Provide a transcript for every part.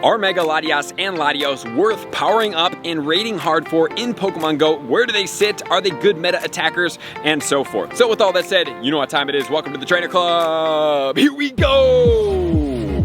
Are Mega Latias and Latios worth powering up and raiding hard for in Pokemon Go? Where do they sit? Are they good meta attackers? And so forth. So with all that said, you know what time it is. Welcome to the Trainer Club. Here we go.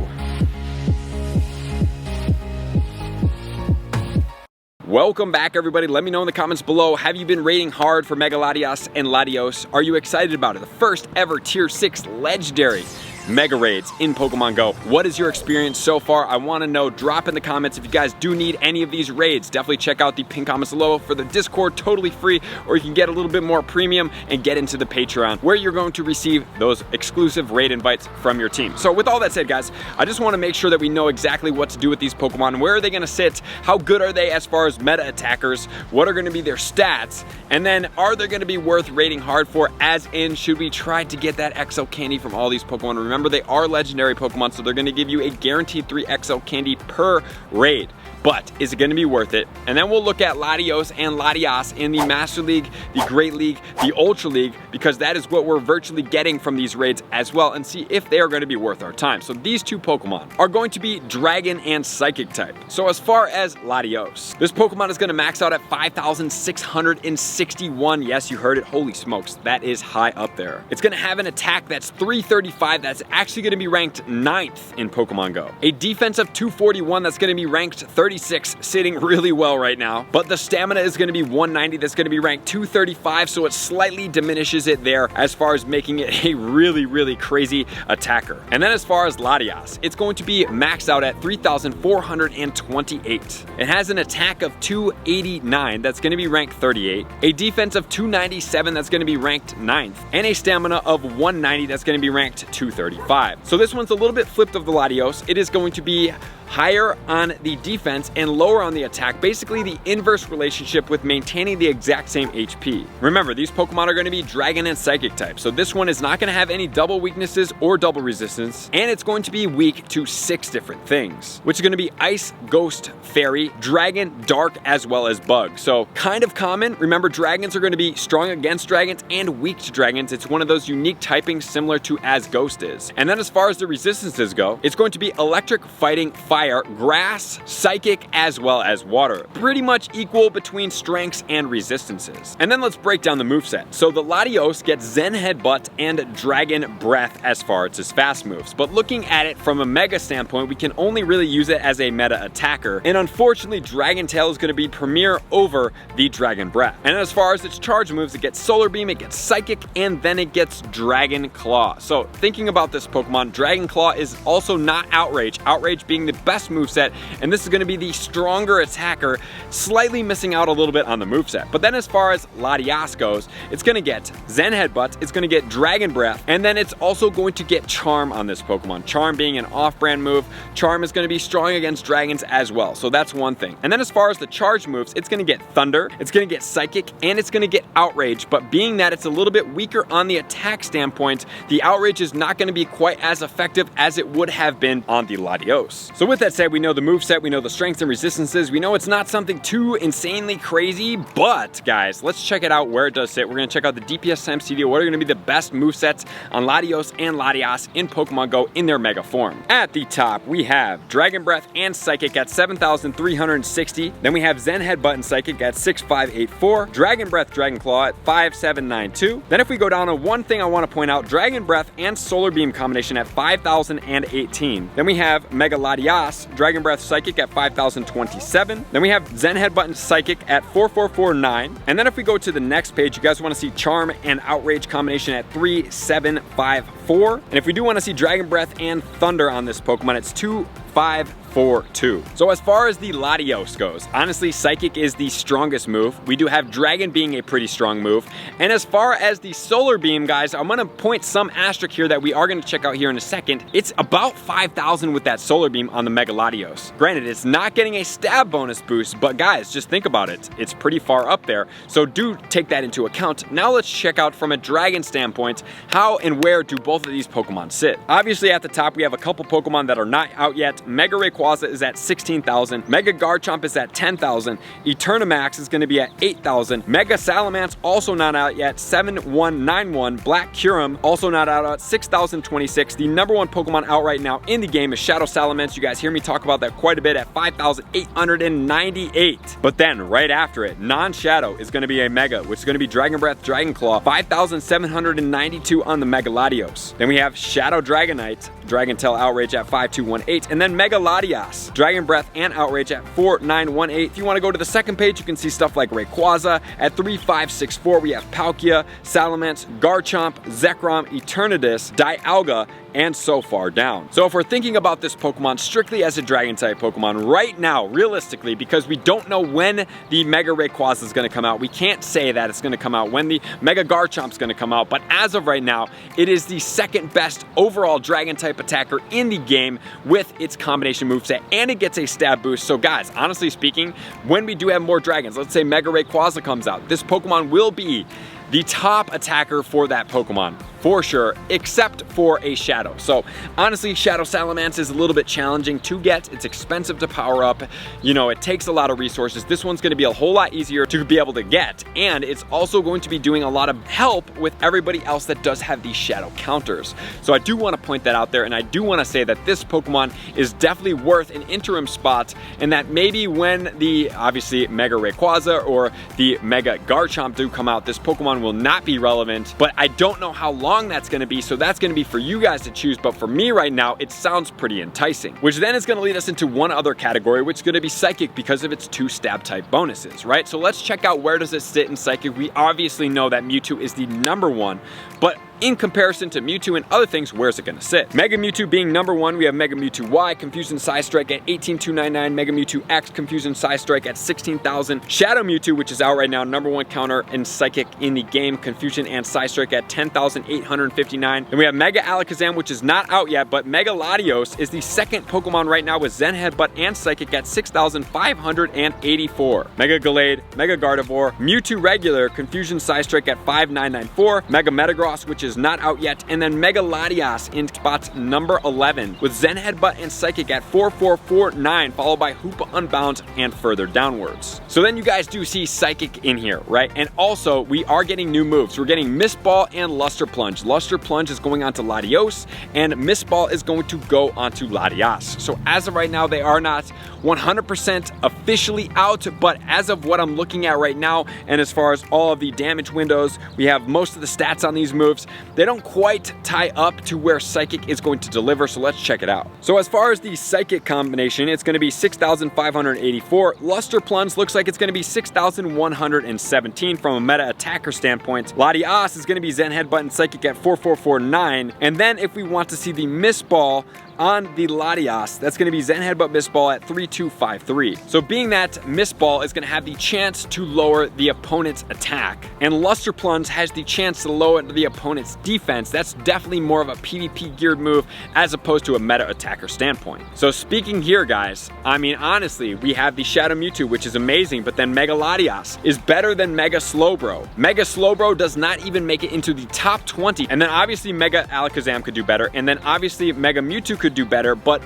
Welcome back, everybody. Let me know in the comments below, have you been raiding hard for Mega Latias and Latios? Are you excited about it? The first ever Tier 6 Legendary Mega Raids in Pokemon Go. What is your experience so far? I want to know. Drop in the comments if you guys do need any of these raids. Definitely check out the pinned comments below for the Discord, totally free, or you can get a little bit more premium and get into the Patreon, where you're going to receive those exclusive raid invites from your team. So with all that said, guys, I just want to make sure that we know exactly what to do with these Pokemon. Where are they going to sit? How good are they as far as meta attackers? What are going to be their stats? And then are they going to be worth raiding hard for? As in, should we try to get that XL candy from all these Pokemon? Remember, they are legendary Pokemon, so they're going to give you a guaranteed 3 XL candy per raid. But is it going to be worth it? And then we'll look at Latios and Latias in the Master League, the Great League, the Ultra League, because that is what we're virtually getting from these raids as well, and see if they are going to be worth our time. So these two Pokemon are going to be Dragon and Psychic type. So as far as Latios, this Pokemon is going to max out at 5,661. Yes, you heard it. Holy smokes, that is high up there. It's going to have an attack that's 335. That's actually going to be ranked 9th in Pokemon Go. A defense of 241. That's going to be ranked 36, sitting really well right now. But the stamina is going to be 190. That's going to be ranked 235, so it slightly diminishes it there as far as making it a really crazy attacker. And then as far as Latias, it's going to be maxed out at 3,428. It has an attack of 289. That's going to be ranked 38. A defense of 297. That's going to be ranked 9th. And a stamina of 190. That's going to be ranked 235. So this one's a little bit flipped of the Latios. It is going to be higher on the defense and lower on the attack, basically the inverse relationship with maintaining the exact same HP. Remember, these Pokemon are going to be Dragon and Psychic type, so this one is not going to have any double weaknesses or double resistance, and it's going to be weak to 6 different things, which is going to be Ice, Ghost, Fairy, Dragon, Dark, as well as Bug. So kind of common. Remember, Dragons are going to be strong against Dragons and weak to Dragons. It's one of those unique typings similar to as Ghost is. And then as far as the resistances go, it's going to be Electric, Fighting, Fire, Grass, Psychic, as well as Water. Pretty much equal between strengths and resistances. And then let's break down the moveset. So the Latios gets Zen Headbutt and Dragon Breath as far as its fast moves. But looking at it from a mega standpoint, we can only really use it as a meta attacker. And unfortunately, Dragon Tail is going to be premier over the Dragon Breath. And as far as its charge moves, it gets Solar Beam, it gets Psychic, and then it gets Dragon Claw. So thinking about this Pokemon, Dragon Claw is also not Outrage. Outrage being the best moveset, and this is going to be the stronger attacker, slightly missing out a little bit on the moveset. But then as far as Latias goes, it's going to get Zen Headbutt, it's going to get Dragon Breath, and then it's also going to get Charm on this Pokemon. Charm being an off-brand move. Charm is going to be strong against Dragons as well, so that's one thing. And then as far as the charge moves, it's going to get Thunder, it's going to get Psychic, and it's going to get Outrage, but being that it's a little bit weaker on the attack standpoint, the Outrage is not going to be quite as effective as it would have been on the Latios. So with that said, we know the moveset, we know the strengths and resistances, we know it's not something too insanely crazy, but guys, let's check it out where it does sit. We're going to check out the DPS Time Studio. What are going to be the best movesets on Latios and Latias in Pokemon Go in their mega form? At the top, we have Dragon Breath and Psychic at 7,360. Then we have Zen Headbutt and Psychic at 6,584. Dragon Breath, Dragon Claw at 5,792. Then if we go down to one thing I want to point out, Dragon Breath and Solar Beam combination at 5,018. Then we have Mega Latias, Dragon Breath, Psychic at 5,027. Then we have Zen Headbutt and Psychic at 4,449. And then if we go to the next page, you guys want to see Charm and Outrage combination at 3,754. And if we do want to see Dragon Breath and Thunder on this Pokemon, it's 2,542. So as far as the Latios goes, honestly, Psychic is the strongest move. We do have Dragon being a pretty strong move. And as far as the Solar Beam, guys, I'm going to point some asterisk here that we are going to check out here in a second. It's about 5,000 with that Solar Beam on the Mega Latios. Granted, it's not getting a stab bonus boost, but guys, just think about it. It's pretty far up there. So do take that into account. Now let's check out from a Dragon standpoint, how and where do both of these Pokemon sit? Obviously at the top, we have a couple Pokemon that are not out yet. Mega Rayquaza is at 16,000. Mega Garchomp is at 10,000. Eternamax is going to be at 8,000. Mega Salamence also not out yet, 7,191. Black Curum also not out at 6,026. The number one Pokemon out right now in the game is Shadow Salamence. You guys hear me talk about that quite a bit at 5,898. But then right after it, non-Shadow is going to be a Mega, which is going to be Dragon Breath, Dragon Claw, 5,792 on the Mega Latios. Then we have Shadow Dragonite, Dragon Tail Outrage at 5,218, and then Mega Latias, Dragon Breath and Outrage at 4,918. If you want to go to the second page, you can see stuff like Rayquaza at 3,564. We have Palkia, Salamence, Garchomp, Zekrom, Eternatus, Dialga, and so far down. So if we're thinking about this Pokemon strictly as a Dragon type Pokemon right now, realistically, because we don't know when the Mega Rayquaza is going to come out, we can't say that it's going to come out when the Mega Garchomp is going to come out, but as of right now, it is the second best overall Dragon type attacker in the game with its combination moveset, and it gets a stab boost. So guys, honestly speaking, when we do have more dragons, let's say Mega Rayquaza comes out, this Pokemon will be the top attacker for that Pokemon, for sure, except for a Shadow. So honestly, Shadow Salamence is a little bit challenging to get. It's expensive to power up. You know, it takes a lot of resources. This one's going to be a whole lot easier to be able to get, and it's also going to be doing a lot of help with everybody else that does have these Shadow counters. So I do want to point that out there, and I do want to say that this Pokemon is definitely worth an interim spot, and that maybe when the, obviously, Mega Rayquaza or the Mega Garchomp do come out, this Pokemon will not be relevant, but I don't know how long that's going to be, so that's going to be for you guys to choose. But for me right now, it sounds pretty enticing, which then is going to lead us into one other category, which is going to be Psychic, because of its 2 stab type bonuses, right? So let's check out where does it sit in Psychic. We obviously know that Mewtwo is the number one, but in comparison to Mewtwo and other things, where's it going to sit? Mega Mewtwo being number one, we have Mega Mewtwo Y, Confusion Psystrike at 18,299, Mega Mewtwo X, Confusion Psystrike at 16,000, Shadow Mewtwo, which is out right now, number one counter in Psychic in the game, Confusion and Psystrike at 10,859. Then we have Mega Alakazam, which is not out yet, but Mega Latios is the second Pokemon right now with Zen Headbutt and Psychic at 6,584. Mega Gallade, Mega Gardevoir, Mewtwo Regular, Confusion Psystrike at 5,994, Mega Metagross, which is not out yet, and then Mega Latias in spot number 11 with Zen Headbutt and Psychic at 4,449, followed by Hoopa Unbound and further downwards. So then you guys do see Psychic in here, right? And also we are getting new moves. We're getting Mist Ball and Luster Plunge. Luster Plunge is going onto Latios, and Mist Ball is going to go onto Latias. So as of right now, they are not 100% officially out, but as of what I'm looking at right now, and as far as all of the damage windows, we have most of the stats on these moves. They don't quite tie up to where Psychic is going to deliver, so let's check it out. So as far as the Psychic combination, it's going to be 6,584. Luster Plunge looks like it's going to be 6,117 from a meta attacker standpoint. Latias is going to be Zen Headbutt and Psychic at 4,449. And then if we want to see the Mist Ball on the Latias, that's going to be Zen Headbutt Mist Ball at 3,253. So being that Mist Ball is going to have the chance to lower the opponent's attack, and Luster Plunge has the chance to lower the opponent's defense, that's definitely more of a PvP geared move as opposed to a meta attacker standpoint. So speaking here, guys, I mean, honestly, we have the Shadow Mewtwo, which is amazing, but then Mega Latias is better than Mega Slowbro. Mega Slowbro does not even make it into the top 20, and then obviously Mega Alakazam could do better, and then obviously Mega Mewtwo could do better, but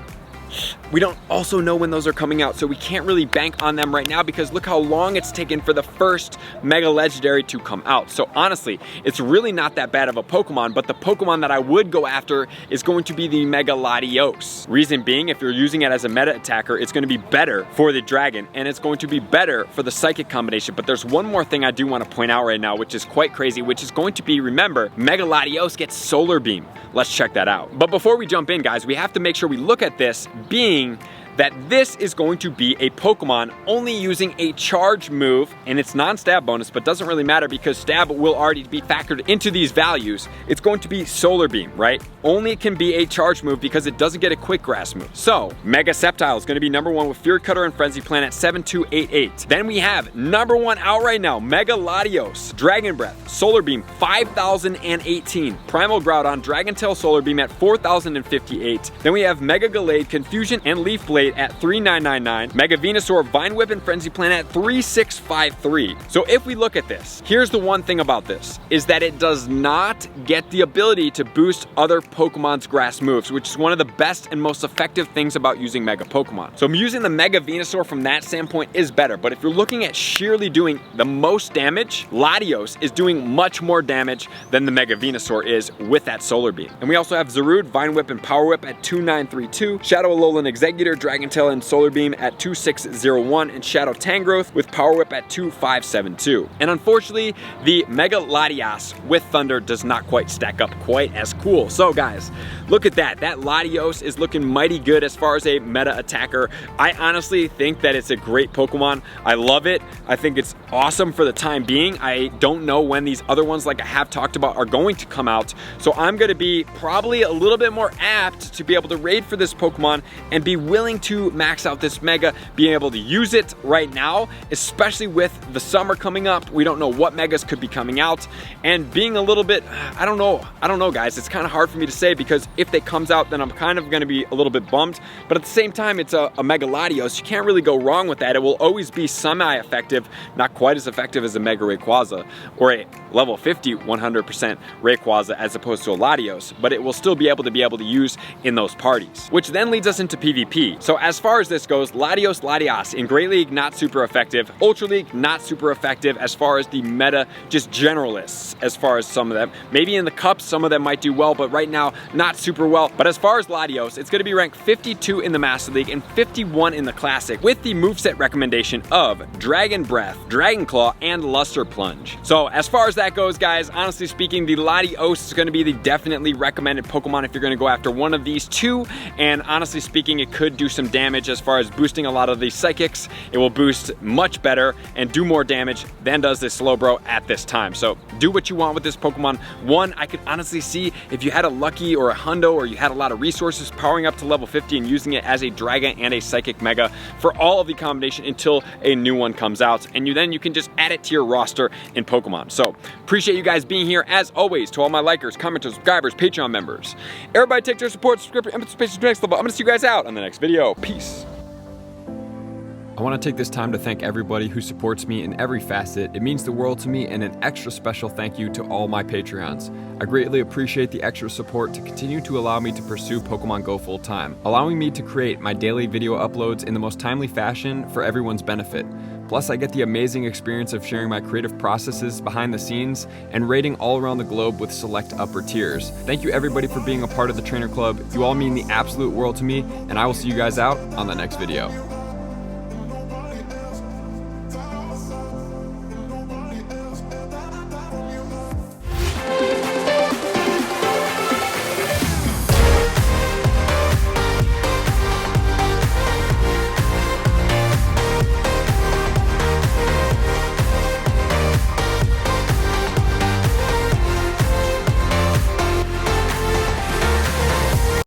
we don't also know when those are coming out, so we can't really bank on them right now because look how long it's taken for the first Mega Legendary to come out. So honestly, it's really not that bad of a Pokemon, but the Pokemon that I would go after is going to be the Mega Latios. Reason being, if you're using it as a meta attacker, it's going to be better for the Dragon, and it's going to be better for the Psychic combination. But there's one more thing I do want to point out right now, which is quite crazy, which is going to be, remember, Mega Latios gets Solar Beam. Let's check that out. But before we jump in, guys, we have to make sure we look at this, being that this is going to be a Pokemon only using a charge move, and it's non-stab bonus, but doesn't really matter because stab will already be factored into these values. It's going to be Solar Beam, right? Only it can be a charge move because it doesn't get a quick grass move. So Mega Sceptile is going to be number one with Fury Cutter and Frenzy Plant at 7,288. Then we have number one out right now, Mega Latios, Dragon Breath, Solar Beam, 5,018. Primal Groudon, Dragon Tail, Solar Beam at 4,058. Then we have Mega Gallade, Confusion, and Leaf Blade COMPLETE at 3,999, Mega Venusaur, Vine Whip, and Frenzy Plant at 3,653. So if we look at this, here's the one thing about this, is that it does not get the ability to boost other Pokemon's grass moves, which is one of the best and most effective things about using Mega Pokemon. So using the Mega Venusaur from that standpoint is better, but if you're looking at sheerly doing the most damage, Latios is doing much more damage than the Mega Venusaur is with that Solar Beam. And we also have Zarude, Vine Whip, and Power Whip at 2,932, Shadow Alola and Exeggutor, Dragon Tail, and Solar Beam at 2,601, and Shadow Tangrowth with Power Whip at 2,572. And unfortunately, the Mega Latias with Thunder does not quite stack up quite as cool. So guys, look at that. That Latios is looking mighty good as far as a meta attacker. I honestly think that it's a great Pokemon. I love it. I think it's awesome for the time being. I don't know when these other ones, like I have talked about, are going to come out. So I'm going to be probably a little bit more apt to be able to raid for this Pokemon and be willing to max out this Mega, being able to use it right now, especially with the summer coming up. We don't know what Megas could be coming out, and being a little bit, I don't know guys, it's kind of hard for me to say, because if it comes out, then I'm kind of going to be a little bit bummed, but at the same time, it's a Mega Latios. You can't really go wrong with that. It will always be semi-effective, not quite as effective as a Mega Rayquaza or a level 50 100% Rayquaza as opposed to a Latios, but it will still be able to use in those parties, which then leads us into PvP. So as far as this goes, Latios Latias in Great League, not super effective. Ultra League, not super effective as far as the meta, just generalists as far as some of them. Maybe in the cups, some of them might do well, but right now, not super well. But as far as Latios, it's going to be ranked 52 in the Master League and 51 in the Classic, with the moveset recommendation of Dragon Breath, Dragon Claw, and Luster Plunge. So as far as that goes, guys, honestly speaking, the Latios is going to be the definitely recommended Pokemon if you're going to go after one of these two, and honestly speaking, it could do some damage as far as boosting a lot of these Psychics. It will boost much better and do more damage than does this Slowbro at this time. So do what you want with this Pokemon. One, I could honestly see if you had a Lucky or a Hundo, or you had a lot of resources, powering up to level 50 and using it as a Dragon and a Psychic Mega for all of the combination until a new one comes out, and then you can just add it to your roster in Pokemon. So appreciate you guys being here as always. To all my likers, commenters, subscribers, Patreon members, everybody take their support, subscription, and participation to the next level. I'm gonna see you guys out on the next video. Peace. I want to take this time to thank everybody who supports me in every facet. It means the world to me, and an extra special thank you to all my Patreons. I greatly appreciate the extra support to continue to allow me to pursue Pokemon Go full time, allowing me to create my daily video uploads in the most timely fashion for everyone's benefit. Plus, I get the amazing experience of sharing my creative processes behind the scenes and raiding all around the globe with select upper tiers. Thank you everybody for being a part of the Trainer Club. You all mean the absolute world to me, and I will see you guys out on the next video.